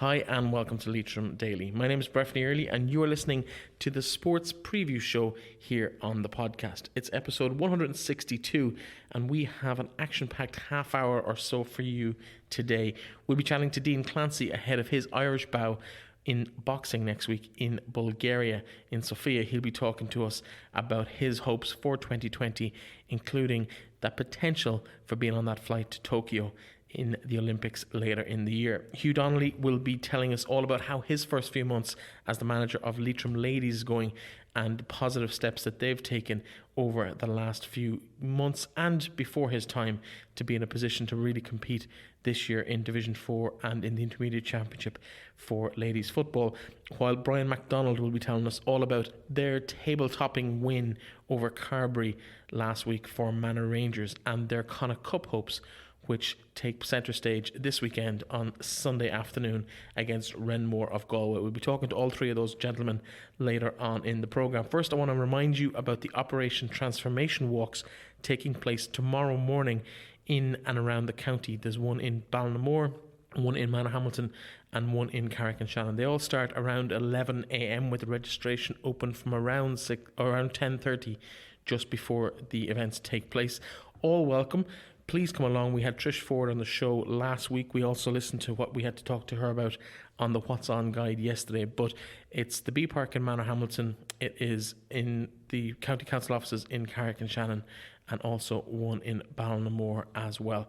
Hi and welcome to Leitrim Daily. My name is Breffney Early and you are listening to the sports preview show here on the podcast. It's episode 162 and we have an action-packed half hour or so for you today. We'll be chatting to Dean Clancy ahead of his Irish bow in boxing next week in Bulgaria, in Sofia. He'll be talking to us about his hopes for 2020, including the potential for being on that flight to Tokyo in the Olympics later in the year. Hugh Donnelly will be telling us all about how his first few months as the manager of Leitrim Ladies is going and the positive steps that they've taken over the last few months and before his time to be in a position to really compete this year in Division 4 and in the Intermediate Championship for ladies football, while Brian McDonald will be telling us all about their table-topping win over Carbery last week for Manor Rangers and their Connacht Cup hopes, which take centre stage this weekend on Sunday afternoon against Renmore of Galway. We'll be talking to all three of those gentlemen later on in the programme. First, I want to remind you about the Operation Transformation Walks taking place tomorrow morning in and around the county. There's one in Ballinamore, one in Manor Hamilton and one in Carrick-on-Shannon. They all start around 11 a.m. with the registration open from around 10:30 just before the events take place. All welcome. Please come along. We had Trish Ford on the show last week. We also listened to what we had to talk to her about on the What's On guide yesterday. But it's the B Park in Manor Hamilton. It is in the County Council offices in Carrick-on-Shannon and also one in Ballinamore as well.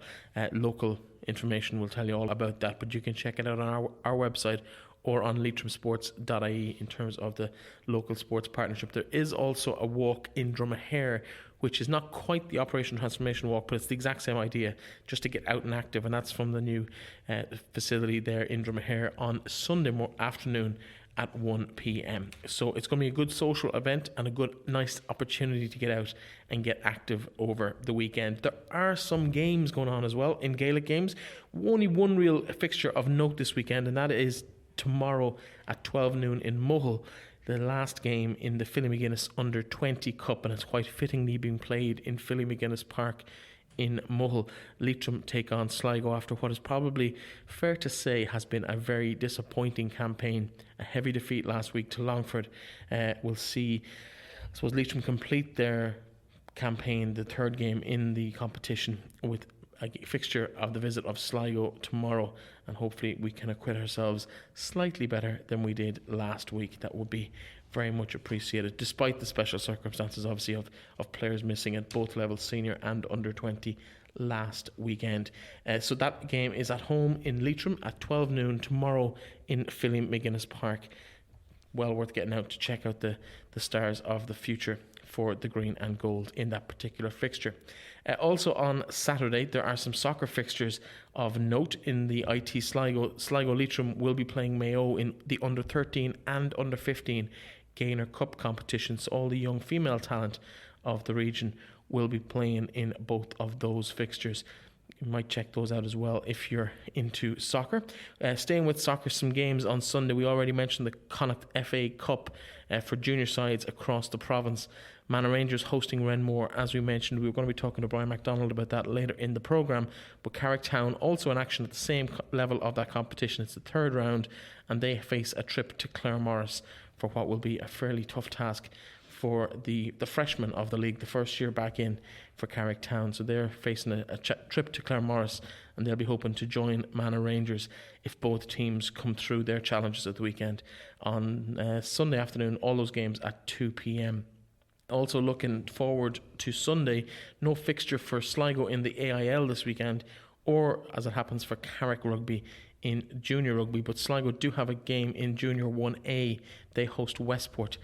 Local information will tell you all about that, but you can check it out on our website or on leitrimsports.ie in terms of the local sports partnership. There is also a walk in Dromahair, which is not quite the Operation Transformation Walk, but it's the exact same idea, just to get out and active, and that's from the new facility there in Dromahair on Sunday afternoon at 1 p.m. So it's going to be a good social event and a good, nice opportunity to get out and get active over the weekend. There are some games going on as well in Gaelic games. Only one real fixture of note this weekend, and that is tomorrow at 12 noon in Mohill, the last game in the Philly McGuinness Under-20 Cup, and it's quite fittingly being played in Philly McGuinness Park in Mohill. Leitrim take on Sligo after what is probably fair to say has been a very disappointing campaign. A heavy defeat last week to Longford. We'll see, I suppose, Leitrim complete their campaign, the third game in the competition, with a fixture of the visit of Sligo tomorrow, and hopefully we can acquit ourselves slightly better than we did last week. That would be very much appreciated, despite the special circumstances obviously of players missing at both levels, senior and under 20 last weekend. So that game is at home in Leitrim at 12 noon tomorrow in Philly McGuinness Park. Well worth getting out to check out the stars of the future for the green and gold in that particular fixture. Also on Saturday, there are some soccer fixtures of note in the IT Sligo. Sligo Leitrim will be playing Mayo in the under 13 and under 15 Gaynor Cup competitions. All the young female talent of the region will be playing in both of those fixtures. You might check those out as well if you're into soccer. Staying with soccer, some games on Sunday. We already mentioned the Connacht FA Cup for junior sides across the province. Manor Rangers hosting Renmore, as we mentioned. We were going to be talking to Brian McDonald about that later in the programme. But Carrick Town also in action at the same level of that competition. It's the third round and they face a trip to Claremorris for what will be a fairly tough task for the freshmen of the league, the first year back in for Carrick Town. So they're facing a trip to Claremorris and they'll be hoping to join Manor Rangers if both teams come through their challenges at the weekend. On Sunday afternoon, all those games at 2 p.m. Also looking forward to Sunday, no fixture for Sligo in the AIL this weekend, or as it happens for Carrick Rugby in Junior Rugby, but Sligo do have a game in Junior 1A. They host Westport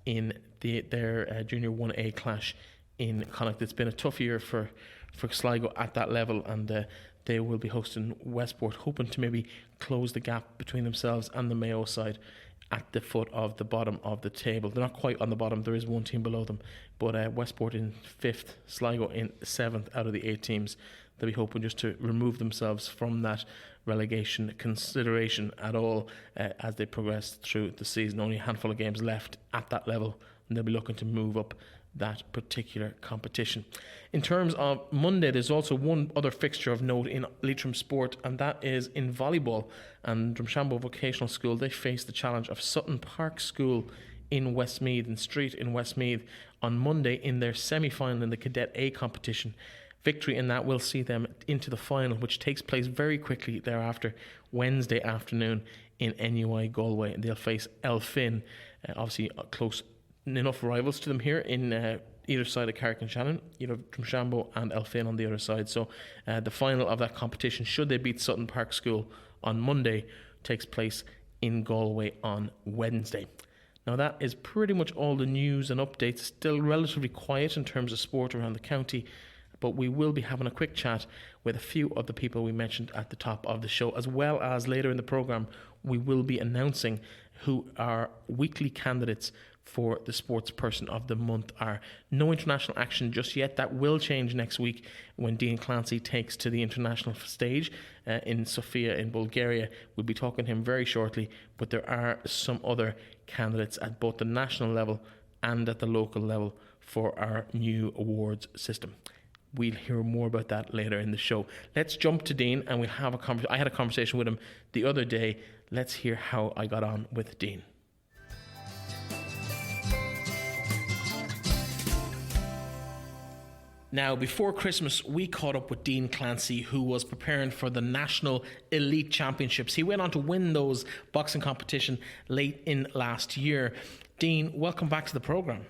in their Junior 1A clash in Connacht. It's been a tough year for Sligo at that level, and they will be hosting Westport, hoping to maybe close the gap between themselves and the Mayo side at the foot of the bottom of the table. They're not quite on the bottom, there is one team below them, but Westport in 5th, Sligo in 7th out of the 8 teams. They'll be hoping just to remove themselves from that relegation consideration at all as they progress through the season. Only a handful of games left at that level, and they'll be looking to move up that particular competition. In terms of Monday, there's also one other fixture of note in Leitrim sport, and that is in volleyball. And Drumshanbo Vocational School, they face the challenge of Sutton Park School in Westmeath, in Street in Westmeath, on Monday in their semi-final in the Cadet A competition. Victory in that will see them into the final, which takes place very quickly thereafter, Wednesday afternoon in NUI Galway. And they'll face Elphin, obviously close enough rivals to them here in either side of Carrick and Shannon, either Drumshanbo and Elphin on the other side. So the final of that competition, should they beat Sutton Park School on Monday, takes place in Galway on Wednesday. Now that is pretty much all the news and updates. Still relatively quiet in terms of sport around the county, but we will be having a quick chat with a few of the people we mentioned at the top of the show, as well as later in the programme we will be announcing who our weekly candidates for the Sports Person of the Month are. No international action just yet. That will change next week when Dean Clancy takes to the international stage in Sofia in Bulgaria. We'll be talking to him very shortly, but there are some other candidates at both the national level and at the local level for our new awards system. We'll hear more about that later in the show. Let's jump to Dean, and we'll have I had a conversation with him the other day. Let's hear how I got on with Dean. Now, before Christmas, we caught up with Dean Clancy, who was preparing for the National Elite Championships. He went on to win those boxing competition late in last year. Dean, welcome back to the programme.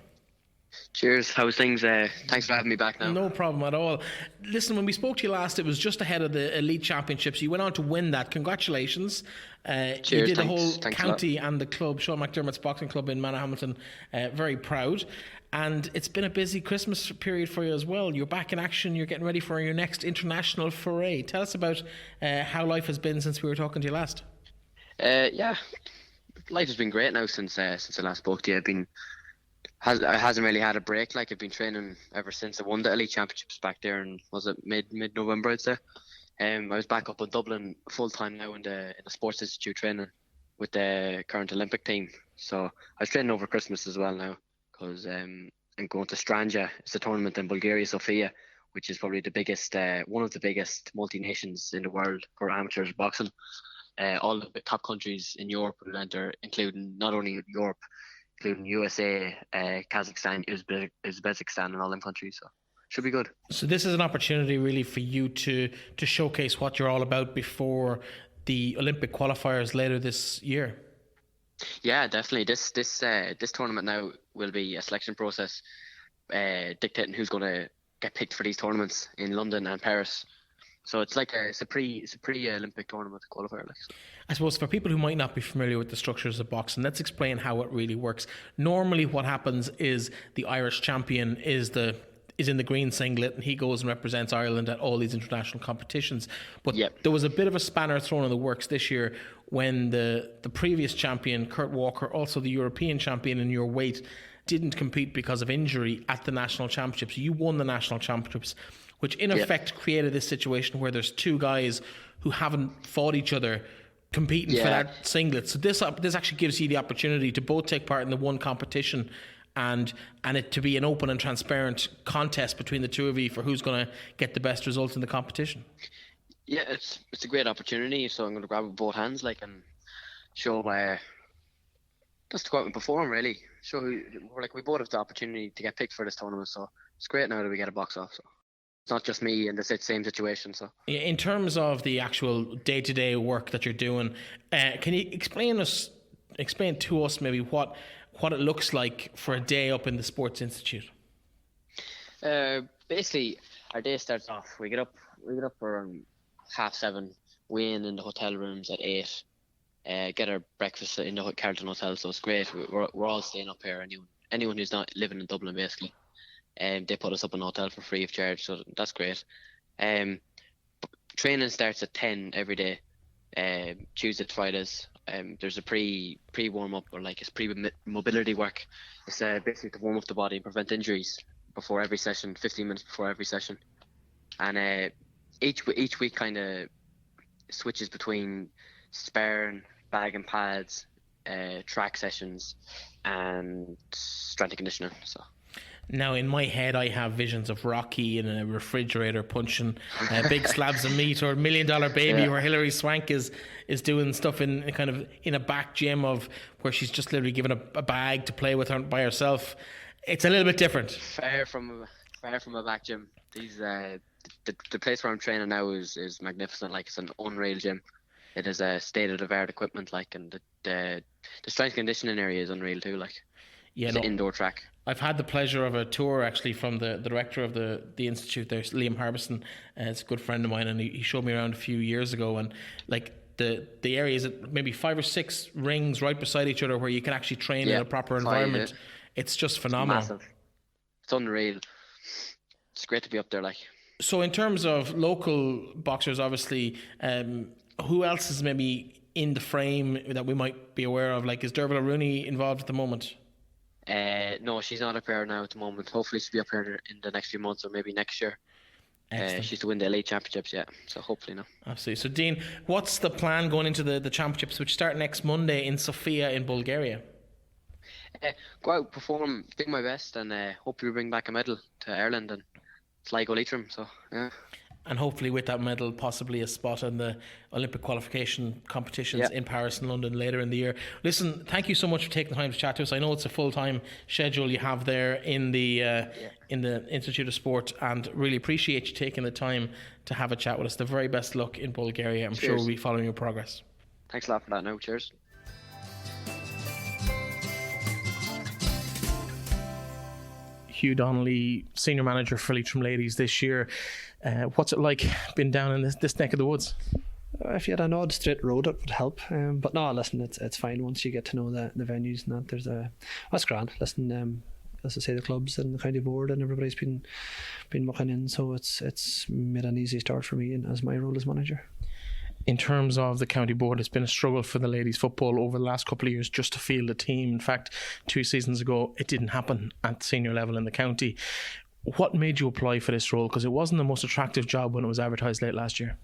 Cheers. How's things? Thanks for having me back now. No problem at all. Listen, when we spoke to you last, it was just ahead of the Elite Championships. You went on to win that. Congratulations. Cheers. You did the Thanks. whole Thanks county and the club, Sean McDermott's boxing club in Manor Hamilton, very proud. And it's been a busy Christmas period for you as well. You're back in action. You're getting ready for your next international foray. Tell us about how life has been since we were talking to you last. Yeah, life has been great now since I last spoke to you. I hasn't really had a break. Like, I've been training ever since I won the Elite Championships back there, and was it mid-November, I'd say. I was back up in Dublin full time now in the Sports Institute training with the current Olympic team. So I was training over Christmas as well now, because I'm going to Stranja. It's a tournament in Bulgaria, Sofia, which is probably the biggest, one of the biggest multi-nations in the world for amateurs boxing. All the top countries in Europe will enter, including not only Europe, including USA, Kazakhstan, Uzbekistan, and all them countries. So should be good. So this is an opportunity really for you to showcase what you're all about before the Olympic qualifiers later this year. Yeah, definitely. This tournament now will be a selection process dictating who's going to get picked for these tournaments in London and Paris. So it's like it's a pre-Olympic tournament qualifier. I suppose for people who might not be familiar with the structures of boxing, let's explain how it really works. Normally what happens is the Irish champion is in the green singlet, and he goes and represents Ireland at all these international competitions. But There was a bit of a spanner thrown in the works this year when the previous champion, Kurt Walker, also the European champion in your weight, didn't compete because of injury at the national championships. You won the national championships, which in effect created this situation where there's two guys who haven't fought each other competing for that singlet. So this actually gives you the opportunity to both take part in the one competition and it to be an open and transparent contest between the two of you for who's going to get the best result in the competition. Yeah, it's a great opportunity, so I'm going to grab it with both hands, and show just to go out and perform, really. Show who, we both have the opportunity to get picked for this tournament, so it's great now that we get a box off. So it's not just me in the same situation. So in terms of the actual day-to-day work that you're doing, can you explain to us maybe what it looks like for a day up in the Sports Institute? Basically, our day starts off. We get up around 7:30, weigh in the hotel rooms at 8. Get our breakfast in the Carlton Hotel, so it's great. We're all staying up here. Anyone who's not living in Dublin, basically, they put us up in a hotel for free of charge, so that's great. Training starts at 10 every day, Tuesday to Fridays. There's a pre warm up, or it's pre-mobility work. It's basically to warm up the body and prevent injuries before every session, 15 minutes before every session. And each week kind of switches between sparring, bag and pads, track sessions, and strength and conditioning. So Now, in my head, I have visions of Rocky in a refrigerator punching big slabs of meat, or $1 Million Baby, where Hilary Swank is doing stuff in a back gym of where she's just literally given a bag to play with her by herself. It's a little bit different. Far from a back gym. These the place where I'm training now is magnificent. Like, it's an unreal gym. It is a state-of-the-art equipment, like, and the strength conditioning area is unreal too. Like, it's an indoor track. I've had the pleasure of a tour actually from the director of the institute there, Liam Harbison. It's a good friend of mine, and he showed me around a few years ago, and like the area is maybe 5 or 6 rings right beside each other where you can actually train in a proper environment. It's just phenomenal. It's massive. It's unreal. It's great to be up there, like. So in terms of local boxers, obviously, who else is maybe in the frame that we might be aware of? Like, is Derval Rooney involved at the moment? No, she's not up here now at the moment. Hopefully she'll be up here in the next few months, or maybe next year. She's to win the elite championships, so hopefully no. Absolutely. So Dean, what's the plan going into the championships, which start next Monday in Sofia in Bulgaria? Go out, perform, do my best, and hopefully bring back a medal to Ireland and Sligo Leitrim. So and hopefully with that medal, possibly a spot in the Olympic Qualification competitions in Paris and London later in the year. Listen, thank you so much for taking the time to chat to us. I know it's a full-time schedule you have there in the Institute of Sport, and really appreciate you taking the time to have a chat with us. The very best luck in Bulgaria. I'm sure we'll be following your progress. Thanks a lot for that now. Cheers. Hugh Donnelly, Senior Manager for Leitrim Ladies this year. What's it like being down in this neck of the woods? If you had an odd straight road, it would help. But no, listen, it's fine once you get to know the venues and that. That's grand. Listen, as I say, the clubs and the county board and everybody's been mucking in, so it's made an easy start for me as my role as manager. In terms of the county board, it's been a struggle for the ladies football over the last couple of years just to field a team. In fact, 2 seasons ago, it didn't happen at senior level in the county. What made you apply for this role? Because it wasn't the most attractive job when it was advertised late last year.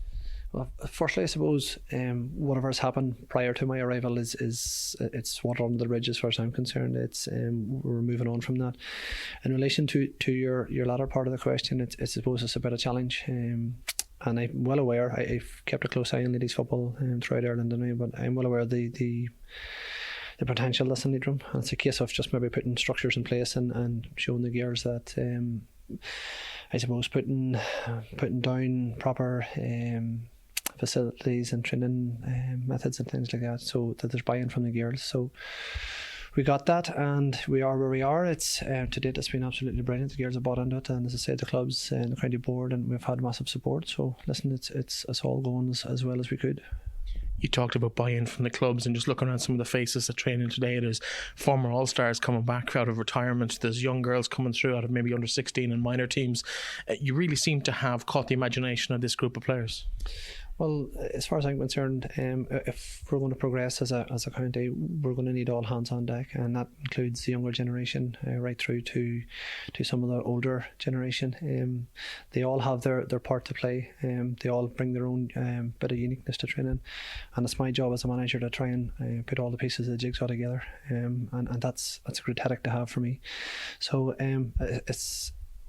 Well, firstly, I suppose whatever's happened prior to my arrival is it's water under the bridge as far as I'm concerned. It's we're moving on from that. In relation to your latter part of the question, I suppose it's a bit of a challenge. And I'm well aware, I've kept a close eye on ladies football throughout Ireland anyway, but I'm well aware of the potential that's in Leitrim. And it's a case of just maybe putting structures in place and showing the gears that I suppose putting down proper facilities and training methods and things like that, so that there's buy-in from the girls. So we got that, and we are where we are. It's to date, it's been absolutely brilliant. The girls have bought into it, and as I said, the clubs and the county board, and we've had massive support. So listen, it's all going as well as we could. You talked about buy-in from the clubs, and just looking around some of the faces at training today, there's former All-Stars coming back out of retirement, there's young girls coming through out of maybe under 16 and minor teams. You really seem to have caught the imagination of this group of players. Well, as far as I'm concerned, if we're going to progress as a county, we're going to need all hands on deck, and that includes the younger generation right through to some of the older generation. They all have their part to play. They all bring their own bit of uniqueness to training, and it's my job as a manager to try and put all the pieces of the jigsaw together. And that's a great headache to have for me. So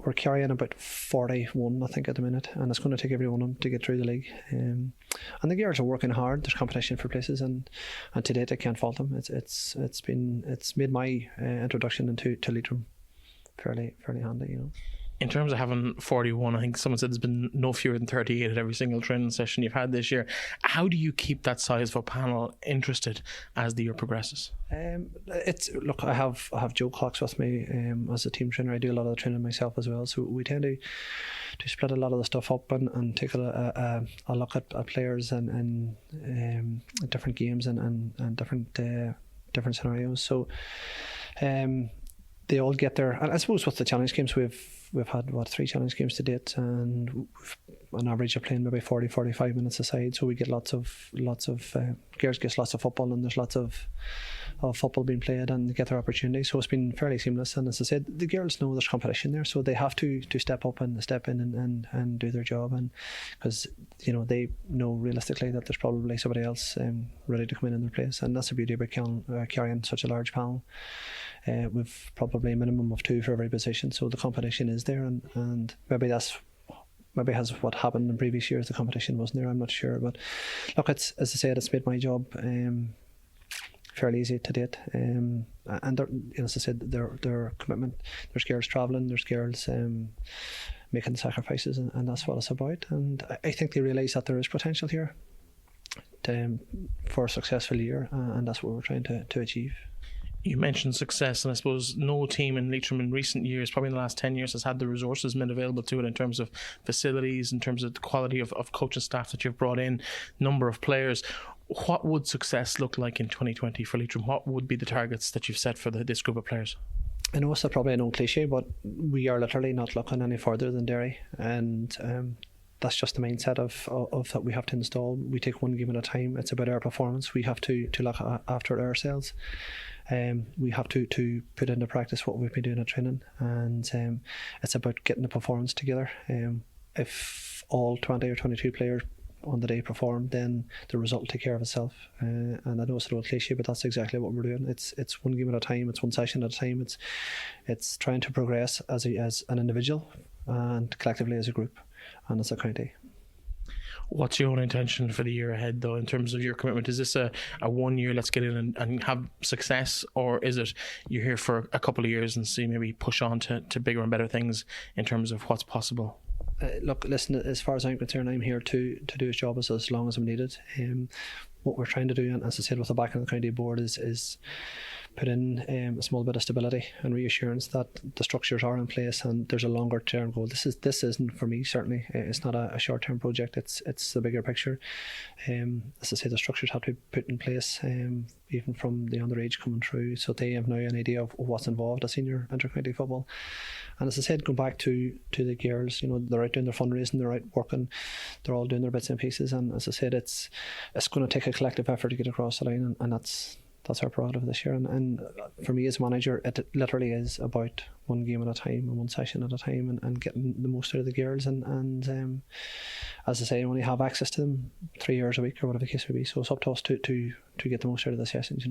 we're carrying about 41, I think, at the minute, and it's going to take every one of them to get through the league. And the girls are working hard. There's competition for places, and to date, I can't fault them. It's made my introduction into Leitrim fairly handy, you know. In terms of having 41, I think someone said there's been no fewer than 38 at every single training session you've had this year. How do you keep that size of a panel interested as the year progresses? Look, I have Joe Cox with me as a team trainer. I do a lot of the training myself as well, so we tend to split a lot of the stuff up and take a look at players and different games and different scenarios. So they all get there, and I suppose with the challenge games, we've we've had 3 challenge games to date, and we've an average of playing maybe 40-45 minutes a side, so we get lots of girls get lots of football, and there's lots of football being played, and they get their opportunity. So it's been fairly seamless, and as I said, the girls know there's competition there, so they have to step up and step in and do their job, and because they know realistically that there's probably somebody else ready to come in their place, and that's the beauty about carrying such a large panel. We've probably a minimum of 2 for every position, so the competition is there, and maybe has what happened in previous years. The competition wasn't there, I'm not sure, but look, as I said, it's made my job fairly easy to date, and as I said, their commitment. There's girls travelling, there's girls making sacrifices, and that's what it's about, and I think they realise that there is potential here for a successful year, and that's what we're trying to achieve. You mentioned success, and I suppose no team in Leitrim in recent years, probably in the last 10 years, has had the resources made available to it in terms of facilities, in terms of the quality of coaching staff that you've brought in, number of players. What would success look like in 2020 for Leitrim? What would be the targets that you've set for this group of players? I know it's probably a known cliche, but we are literally not looking any further than Derry, and that's just the mindset of that we have to install. We take one game at a time. It's about our performance. We have to look after ourselves. We have to put into practice what we've been doing at training, and it's about getting the performance together. If all 20 or 22 players on the day perform, then the result will take care of itself. And I know it's a little cliche, but that's exactly what we're doing. It's one game at a time. It's one session at a time. It's trying to progress as an individual and collectively as a group and as a county. What's your own intention for the year ahead, though, in terms of your commitment? Is this a 1 year, let's get in and have success, or is it you're here for a couple of years and see maybe push on to bigger and better things in terms of what's possible? Look, listen, as far as I'm concerned, I'm here to do his job as long as I'm needed. What we're trying to do, and as I said, with the backing of the county board, is put in a small bit of stability and reassurance that the structures are in place and there's a longer term goal. This isn't for me, certainly. It's not a short term project. It's the bigger picture. As I say, the structures have to be put in place, even from the underage coming through, so they have now an idea of what's involved in senior inter-county football. And as I said, going back to the girls, they're out doing their fundraising, they're out working, they're all doing their bits and pieces, and as I said, it's going to take a collective effort to get across the line, and that's our prerogative this year. And for me as manager, it literally is about one game at a time and one session at a time, and getting the most out of the girls, and as I say, I only have access to them 3 hours a week or whatever the case may be, so it's up to us to get the most out of the sessions.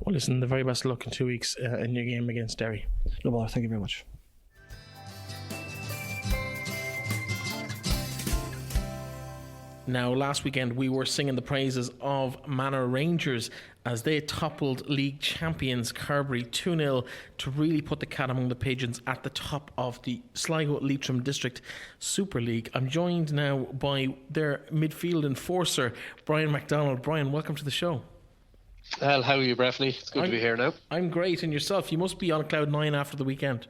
Well, listen, the very best of luck in 2 weeks in your game against Derry. No bother, thank you very much. Now, last weekend we were singing the praises of Manor Rangers as they toppled league champions Carbery 2-0 to really put the cat among the pigeons at the top of the Sligo Leitrim District Super League. I'm joined now by their midfield enforcer, Brian McDonald. Brian, welcome to the show. Well, how are you, Breffney? It's good to be here now. I'm great, and yourself? You must be on cloud 9 after the weekend.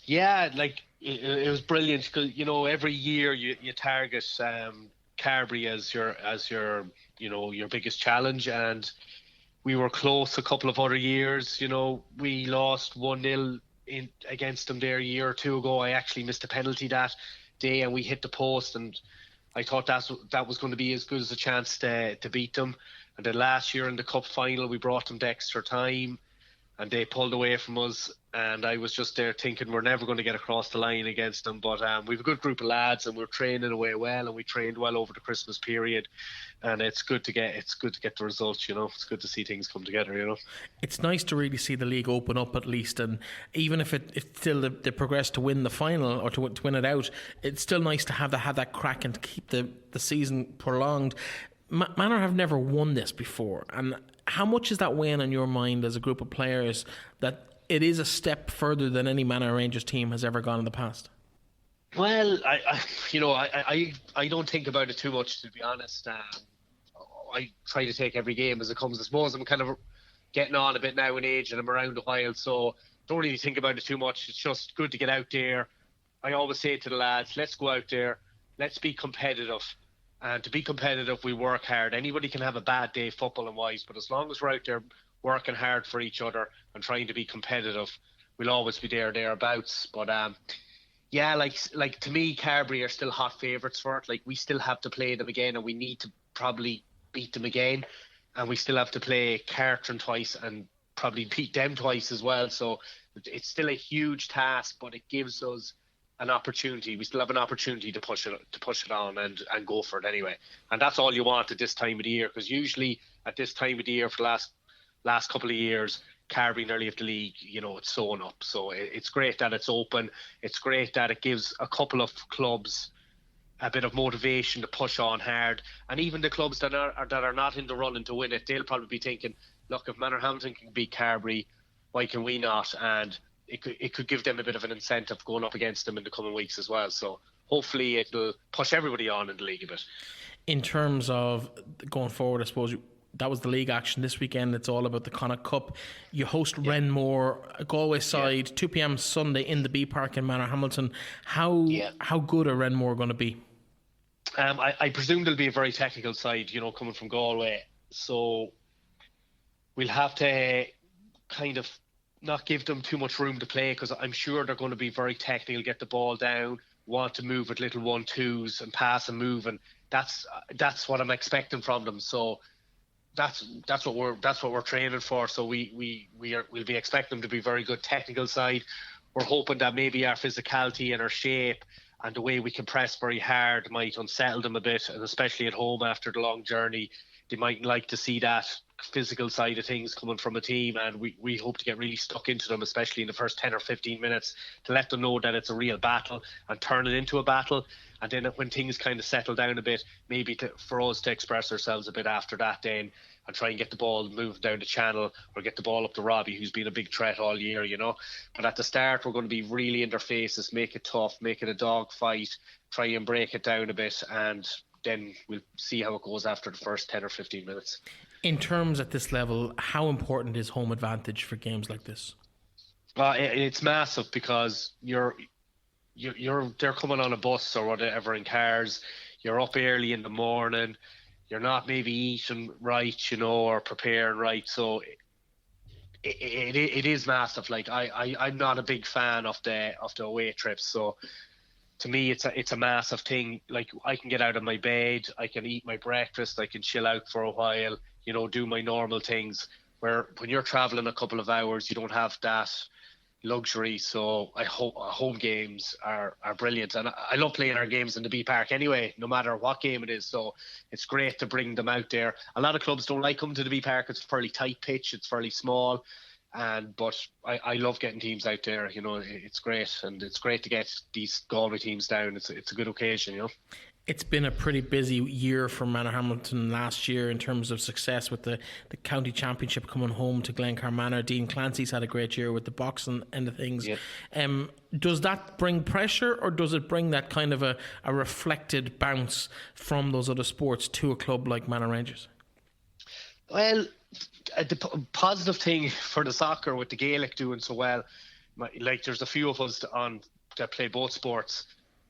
Yeah, it was brilliant because every year you target Carbery as your your biggest challenge, and we were close a couple of other years. We lost 1-0 against them there a year or two ago. I actually missed a penalty that day, and we hit the post, and I thought that was going to be as good as a chance to beat them. And then last year in the cup final, we brought them to extra time, and they pulled away from us, and I was just there thinking we're never going to get across the line against them. But we have a good group of lads, and we're training away well, and we trained well over the Christmas period, and it's good to get the results. It's good to see things come together. It's nice to really see the league open up at least, and even if it's still they progress to win the final or to win it out, it's still nice to have that crack and to keep the season prolonged. Manor have never won this before, and how much is that weighing on your mind as a group of players that it is a step further than any Manor Rangers team has ever gone in the past? Well, I don't think about it too much, to be honest. I try to take every game as it comes. I suppose I'm kind of getting on a bit now in age, and I'm around a while, so don't really think about it too much. It's just good to get out there. I always say to the lads, let's go out there, let's be competitive. And to be competitive, we work hard. Anybody can have a bad day footballing wise, but as long as we're out there working hard for each other and trying to be competitive, we'll always be thereabouts. But Yeah, like to me, Carberry are still hot favourites for it. Like, we still have to play them again, and we need to probably beat them again, and we still have to play Cartron twice and probably beat them twice as well. So it's still a huge task, but it gives us an opportunity. We still have an opportunity to push it on and go for it anyway. And that's all you want at this time of the year, because usually at this time of the year for the last couple of years, Carberry nearly have the league, it's sewn up. So it's great that it's open. It's great that it gives a couple of clubs a bit of motivation to push on hard. And even the clubs that are not in the running to win it, they'll probably be thinking, look, if Manor Hamilton can beat Carberry, why can we not? And it could give them a bit of an incentive going up against them in the coming weeks as well. So hopefully it'll push everybody on in the league a bit. In terms of going forward, I suppose that was the league action this weekend. It's all about the Connacht Cup. You host Renmore, a Galway side, 2 p.m. Sunday in the B Park in Manor Hamilton. How good are Renmore going to be? I presume they'll be a very technical side, coming from Galway. So we'll have to kind of not give them too much room to play, because I'm sure they're going to be very technical, get the ball down, want to move with little 1-2s and pass and move, and that's what I'm expecting from them. So that's what we're training for. So we'll be expecting them to be very good technical side. We're hoping that maybe our physicality and our shape and the way we can press very hard might unsettle them a bit, and especially at home after the long journey, they might like to see that physical side of things coming from a team, and we hope to get really stuck into them, especially in the first 10 or 15 minutes, to let them know that it's a real battle and turn it into a battle. And then when things kind of settle down a bit, maybe for us to express ourselves a bit after that then, and try and get the ball moved down the channel, or get the ball up to Robbie, who's been a big threat all year, But at the start, we're going to be really in their faces, make it tough, make it a dog fight, try and break it down a bit, and then we'll see how it goes after the first 10 or 15 minutes. In terms at this level, how important is home advantage for games like this? It's massive, because they're coming on a bus or whatever in cars. You're up early in the morning. You're not maybe eating right, or preparing right. So it is massive. Like I'm not a big fan of the away trips. So to me, it's a massive thing. Like, I can get out of my bed, I can eat my breakfast, I can chill out for a while, do my normal things. Where when you're traveling a couple of hours, you don't have that luxury. So home games are brilliant, and I love playing our games in the B Park anyway, no matter what game it is. So it's great to bring them out there. A lot of clubs don't like coming to the B Park. It's a fairly tight pitch, it's fairly small, but I love getting teams out there. It's great, and it's great to get these Galway teams down. It's a good occasion. It's been a pretty busy year for Manor Hamilton last year in terms of success, with the county championship coming home to Glencar Manor. Dean Clancy's had a great year with the boxing end of things. Yep. Does that bring pressure, or does it bring that kind of a reflected bounce from those other sports to a club like Manor Rangers? Well, the positive thing for the soccer with the Gaelic doing so well, there's a few of us that play both sports.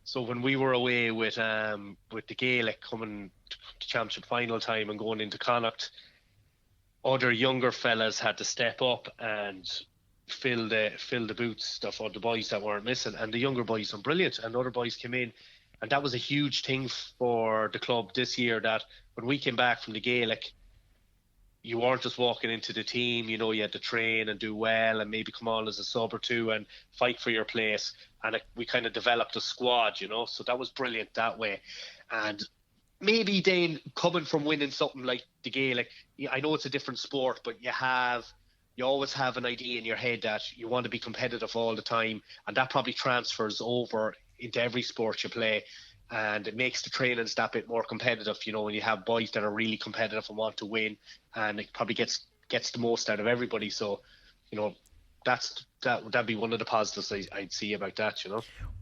So when we were away with the Gaelic coming to championship final time and going into Connacht, other younger fellas had to step up and fill the boots stuff on the boys that weren't missing, and the younger boys were brilliant, and other boys came in, and that was a huge thing for the club this year, that when we came back from the Gaelic, you weren't just walking into the team, you had to train and do well and maybe come on as a sub or two and fight for your place. And we kind of developed a squad, so that was brilliant that way. And maybe then coming from winning something like the Gaelic, I know it's a different sport, but you always have an idea in your head that you want to be competitive all the time. And that probably transfers over into every sport you play. And it makes the trainings that bit more competitive, when you have boys that are really competitive and want to win, and it probably gets the most out of everybody. So, that'd be one of the positives I'd see about that.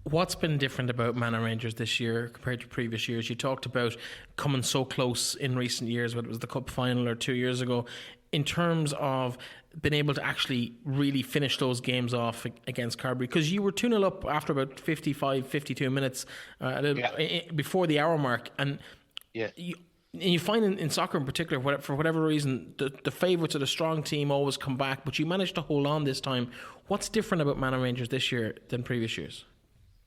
What's been different about Manor Rangers this year compared to previous years? You talked about coming so close in recent years, whether it was the Cup final or 2 years ago, in terms of being able to actually really finish those games off against Carberry, because you were 2-0 up after about 55, 52 minutes before the hour mark, and you find in soccer in particular, for whatever reason, the favourites of the strong team always come back, but you managed to hold on this time. What's different about Manor Rangers this year than previous years?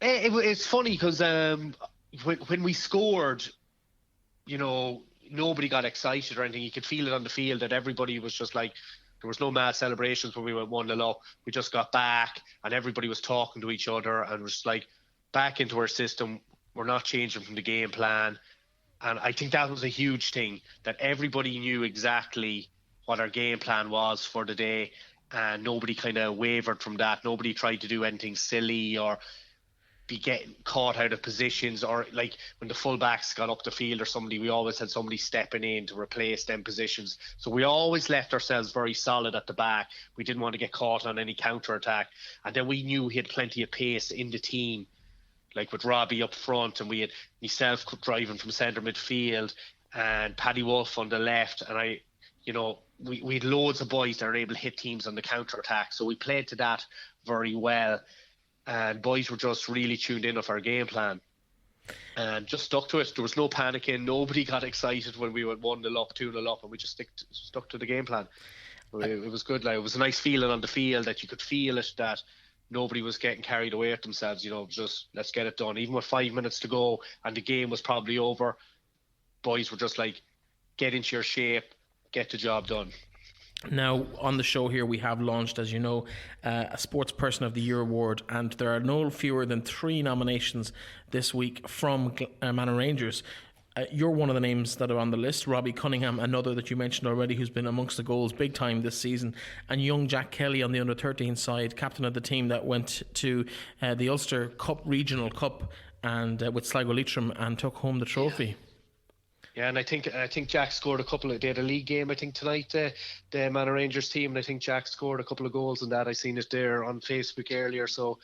It's funny because when we scored, nobody got excited or anything. You could feel it on the field that everybody was just like, there was no mass celebrations when we went 1-0 up. We just got back and everybody was talking to each other and was like back into our system. We're not changing from the game plan. And I think that was a huge thing, that everybody knew exactly what our game plan was for the day, and nobody kind of wavered from that. Nobody tried to do anything silly or be getting caught out of positions, or like when the fullbacks got up the field or somebody, we always had somebody stepping in to replace them positions. So we always left ourselves very solid at the back. We didn't want to get caught on any counter attack. And then we knew he had plenty of pace in the team, like with Robbie up front, and we had myself driving from centre midfield and Paddy Wolf on the left. And we had loads of boys that are able to hit teams on the counter attack. So we played to that very well. And boys were just really tuned in with our game plan and just stuck to it. There was no panicking. Nobody got excited when we went 1-0 up, 2-0 up, and we just stuck to the game plan. It was good. Like, it was a nice feeling on the field that you could feel it, that nobody was getting carried away with themselves. Just let's get it done. Even with 5 minutes to go and the game was probably over, boys were just like, get into your shape, get the job done. Now, on the show here, we have launched, as you know, a Sports Person of the Year award, and there are no fewer than 3 nominations this week from Manor Rangers. You're one of the names that are on the list. Robbie Cunningham, another that you mentioned already, who's been amongst the goals big time this season, and young Jack Kelly on the under-13 side, captain of the team that went to the Ulster Cup Regional Cup and with Sligo Leitrim and took home the trophy. Yeah, and I think Jack scored a couple of. They had a league game, I think, tonight, the Manor Rangers team, and I think Jack scored a couple of goals in that. I seen it there on Facebook earlier, so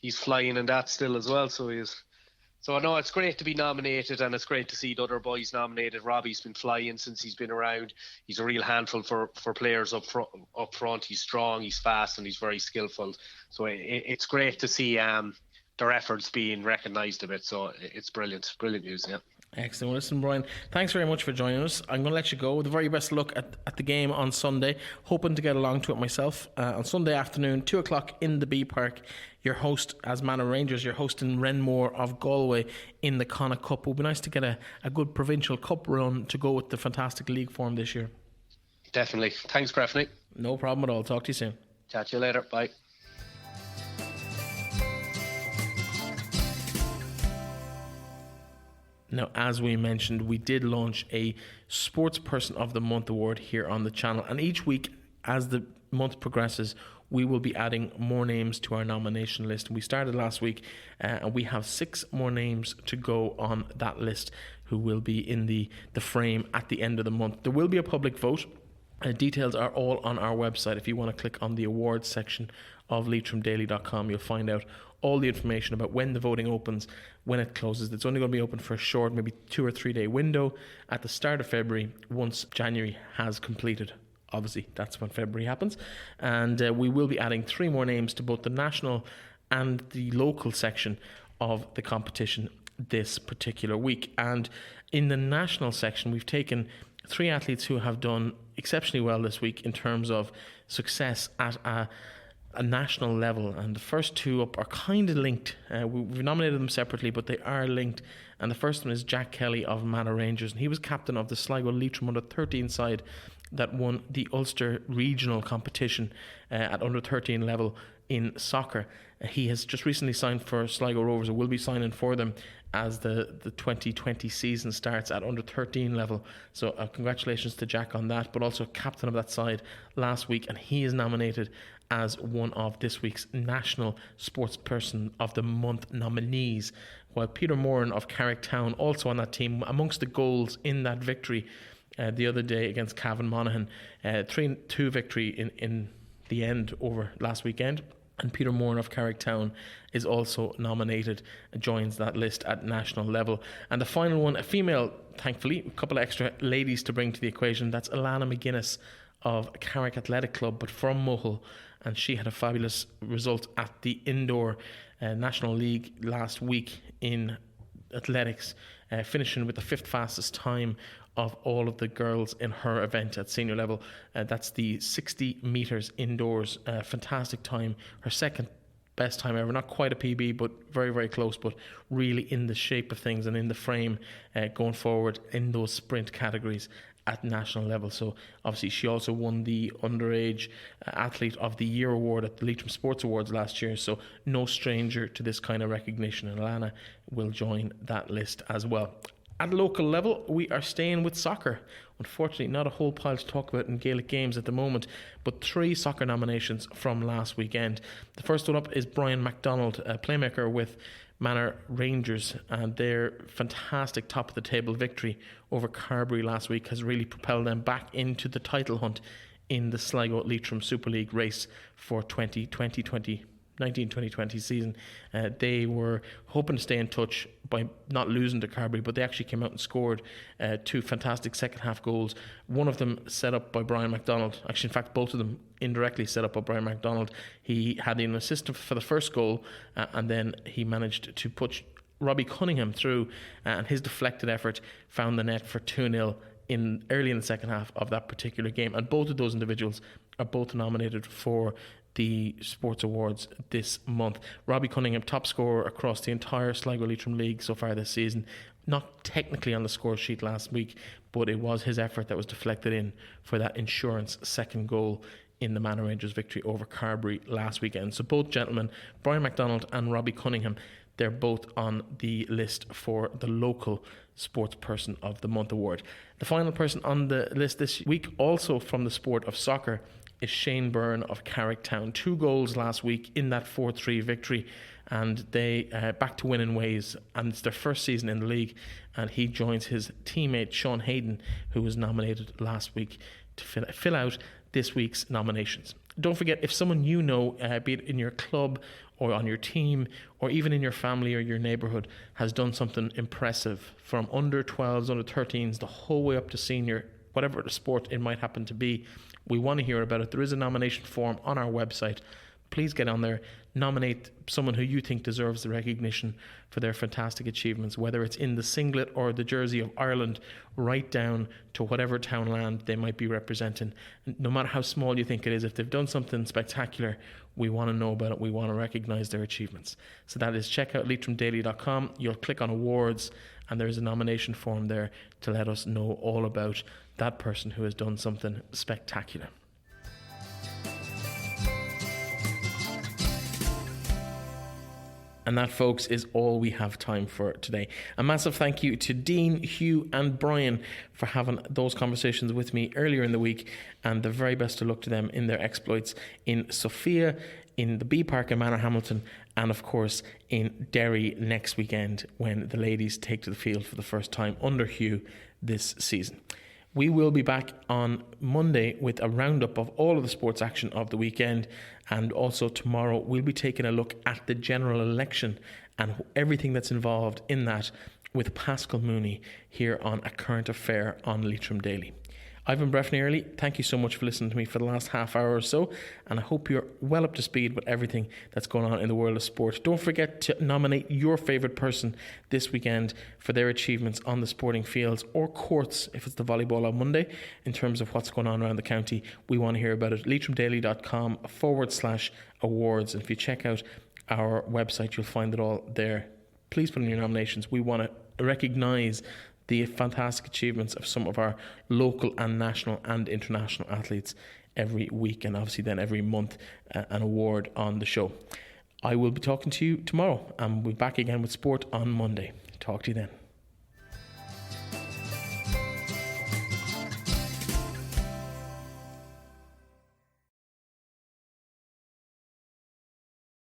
he's flying in that still as well. So I know it's great to be nominated, and it's great to see the other boys nominated. Robbie's been flying since he's been around. He's a real handful for players up front. He's strong, he's fast, and he's very skillful. So it's great to see their efforts being recognised a bit. So it's brilliant news. Yeah. Excellent. Well, listen, Brian, thanks very much for joining us. I'm going to let you go. The very best luck at the game on Sunday. Hoping to get along to it myself. On Sunday afternoon, 2 o'clock in the B Park. Your host, as Manor Rangers, you're hosting Renmore of Galway in the Connacht Cup. It would be nice to get a good provincial cup run to go with the fantastic league form this year. Definitely. Thanks, Breffney. No problem at all. Talk to you soon. Chat to you later. Bye. Now, as we mentioned, we did launch a Sports Person of the Month award here on the channel. And each week, as the month progresses, we will be adding more names to our nomination list. We started last week, and we have 6 more names to go on that list who will be in the frame at the end of the month. There will be a public vote. Details are all on our website. If you want to click on the awards section of leitrimdaily.com, you'll find out all the information about when the voting opens, when it closes. It's only going to be open for a short, maybe 2 or 3 day window at the start of February, once January has completed. Obviously, that's when February happens. And we will be adding 3 more names to both the national and the local section of the competition this particular week. And in the national section, we've taken 3 athletes who have done exceptionally well this week in terms of success at a national level, and the first 2 up are kind of linked. We've nominated them separately, but they are linked. And the first one is Jack Kelly of Manor Rangers, and he was captain of the Sligo Leitrim under-13 side that won the Ulster regional competition at under-13 level in soccer. He has just recently signed for Sligo Rovers, and will be signing for them as the 2020 season starts at under-13 level. So congratulations to Jack on that, but also captain of that side last week, and he is nominated as one of this week's National Sports Person of the Month nominees, while Peter Moran of Carricktown, also on that team, amongst the goals in that victory the other day against Cavan Monaghan, 3-2 victory in the end over last weekend. And Peter Moran of Carricktown is also nominated, joins that list at national level. And the final one, a female, thankfully, a couple of extra ladies to bring to the equation. That's Alana McGuinness of Carrick Athletic Club, but from Mohill. And she had a fabulous result at the Indoor National League last week in athletics, finishing with the 5th fastest time of all of the girls in her event at senior level. That's the 60 metres indoors. Fantastic time. Her second best time ever. Not quite a PB, but very, very close, but really in the shape of things and in the frame going forward in those sprint categories at national level. So obviously she also won the Underage Athlete of the Year award at the Leitrim Sports Awards last year, so no stranger to this kind of recognition, and Alana will join that list as well. At local level, we are staying with soccer. Unfortunately, not a whole pile to talk about in Gaelic games at the moment, but 3 soccer nominations from last weekend. The first one up is Brian McDonald, a playmaker with Manor Rangers, and their fantastic top of the table victory over Carbery last week has really propelled them back into the title hunt in the Sligo Leitrim Super League race for 2019-2020 season. They were hoping to stay in touch by not losing to Carbery, but they actually came out and scored 2 fantastic second half goals. One of them set up by Brian McDonald. Actually, in fact, both of them indirectly set up by Brian McDonald. He had an assist for the first goal, and then he managed to put Robbie Cunningham through, and his deflected effort found the net for 2-0 early in the second half of that particular game. And both of those individuals are both nominated for the Sports Awards this month. Robbie Cunningham, top scorer across the entire Sligo Leitrim League so far this season. Not technically on the score sheet last week, but it was his effort that was deflected in for that insurance second goal in the Manor Rangers victory over Carbery last weekend. So both gentlemen, Brian McDonald and Robbie Cunningham, they're both on the list for the local Sportsperson of the Month award. The final person on the list this week, also from the sport of soccer, is Shane Byrne of Carricktown. 2 goals last week in that 4-3 victory, and they back to winning ways, and it's their first season in the league, and he joins his teammate Sean Hayden, who was nominated last week, to fill out this week's nominations. Don't forget, if someone you know, be it in your club or on your team or even in your family or your neighbourhood, has done something impressive from under 12s, under 13s, the whole way up to senior, whatever the sport it might happen to be, we want to hear about it. There is a nomination form on our website. Please get on there, nominate someone who you think deserves the recognition for their fantastic achievements, whether it's in the singlet or the jersey of Ireland, right down to whatever townland they might be representing. No matter how small you think it is, if they've done something spectacular, we want to know about it. We want to recognise their achievements. So that is, check out leitrimdaily.com. You'll click on awards, and there's a nomination form there to let us know all about that person who has done something spectacular. And that, folks, is all we have time for today. A massive thank you to Dean, Hugh and Brian for having those conversations with me earlier in the week, and the very best of luck to them in their exploits in Sofia, in the B Park in Manor Hamilton, and of course in Derry next weekend when the ladies take to the field for the first time under Hugh this season. We will be back on Monday with a roundup of all of the sports action of the weekend, and also tomorrow we'll be taking a look at the general election and everything that's involved in that with Pascal Mooney here on A Current Affair on Leitrim Daily. I've been Breffney Early. Thank you so much for listening to me for the last half hour or so, and I hope you're well up to speed with everything that's going on in the world of sport. Don't forget to nominate your favourite person this weekend for their achievements on the sporting fields or courts, if it's the volleyball on Monday, in terms of what's going on around the county. We want to hear about it. leitrimdaily.com/awards, and if you check out our website, you'll find it all there. Please put in your nominations. We want to recognise the fantastic achievements of some of our local and national and international athletes every week, and obviously then every month an award on the show. I will be talking to you tomorrow, and we'll be back again with sport on Monday. Talk to you then.